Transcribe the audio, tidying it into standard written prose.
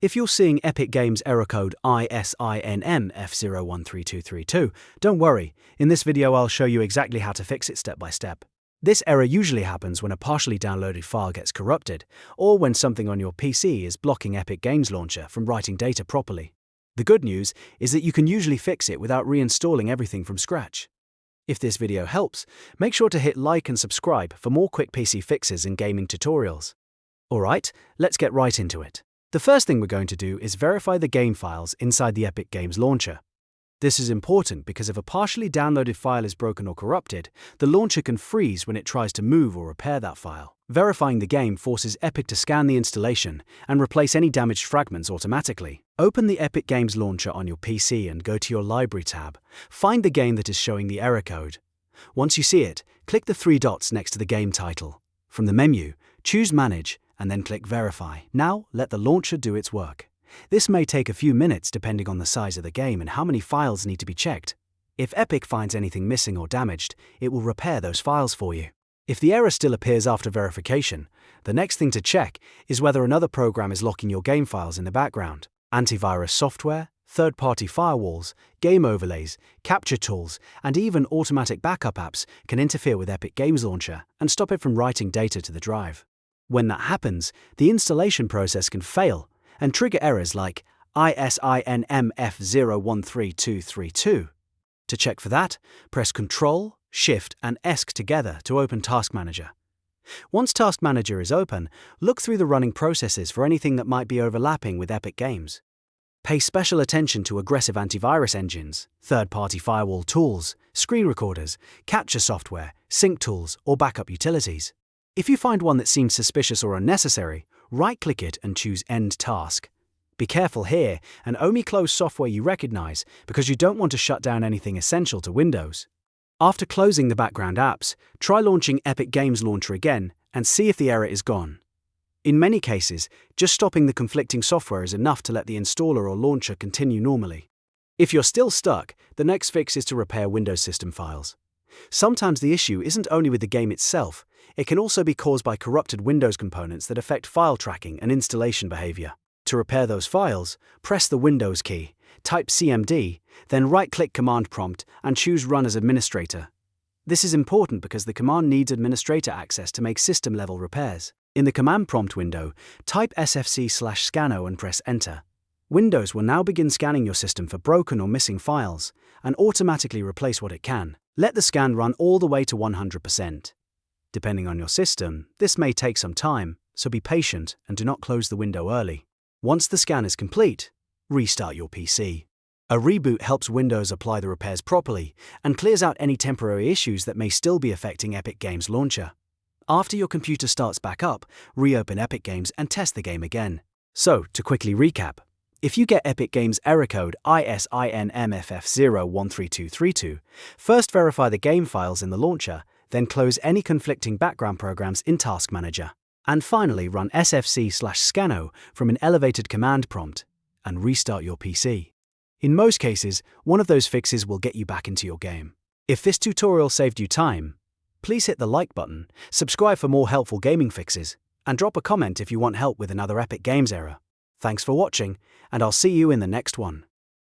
If you're seeing Epic Games error code ISINMF013232, don't worry, in this video I'll show you exactly how to fix it step by step. This error usually happens when a partially downloaded file gets corrupted, or when something on your PC is blocking Epic Games Launcher from writing data properly. The good news is that you can usually fix it without reinstalling everything from scratch. If this video helps, make sure to hit like and subscribe for more quick PC fixes and gaming tutorials. Alright, let's get right into it. The first thing we're going to do is verify the game files inside the Epic Games Launcher. This is important because if a partially downloaded file is broken or corrupted, the launcher can freeze when it tries to move or repair that file. Verifying the game forces Epic to scan the installation and replace any damaged fragments automatically. Open the Epic Games Launcher on your PC and go to your Library tab. Find the game that is showing the error code. Once you see it, click the three dots next to the game title. From the menu, choose Manage and then click Verify. Now, let the launcher do its work. This may take a few minutes depending on the size of the game and how many files need to be checked. If Epic finds anything missing or damaged, it will repair those files for you. If the error still appears after verification, the next thing to check is whether another program is locking your game files in the background. Antivirus software, third-party firewalls, game overlays, capture tools, and even automatic backup apps can interfere with Epic Games Launcher and stop it from writing data to the drive. When that happens, the installation process can fail and trigger errors like ISINMF013232. To check for that, press Ctrl, Shift, and ESC together to open Task Manager. Once Task Manager is open, look through the running processes for anything that might be overlapping with Epic Games. Pay special attention to aggressive antivirus engines, third-party firewall tools, screen recorders, capture software, sync tools, or backup utilities. If you find one that seems suspicious or unnecessary, right-click it and choose End Task. Be careful here and only close software you recognize because you don't want to shut down anything essential to Windows. After closing the background apps, try launching Epic Games Launcher again and see if the error is gone. In many cases, just stopping the conflicting software is enough to let the installer or launcher continue normally. If you're still stuck, the next fix is to repair Windows system files. Sometimes the issue isn't only with the game itself, it can also be caused by corrupted Windows components that affect file tracking and installation behavior. To repair those files, press the Windows key, type CMD, then right-click Command Prompt and choose Run as Administrator. This is important because the command needs administrator access to make system-level repairs. In the Command Prompt window, type SFC Scannow and press Enter. Windows will now begin scanning your system for broken or missing files and automatically replace what it can. Let the scan run all the way to 100%. Depending on your system, this may take some time, so be patient and do not close the window early. Once the scan is complete, restart your PC. A reboot helps Windows apply the repairs properly and clears out any temporary issues that may still be affecting Epic Games Launcher. After your computer starts back up, reopen Epic Games and test the game again. So, to quickly recap, if you get Epic Games error code ISINMF013232, first verify the game files in the launcher, then close any conflicting background programs in Task Manager. And finally, run SFC Scannow from an elevated command prompt and restart your PC. In most cases, one of those fixes will get you back into your game. If this tutorial saved you time, please hit the like button, subscribe for more helpful gaming fixes, and drop a comment if you want help with another Epic Games error. Thanks for watching, and I'll see you in the next one.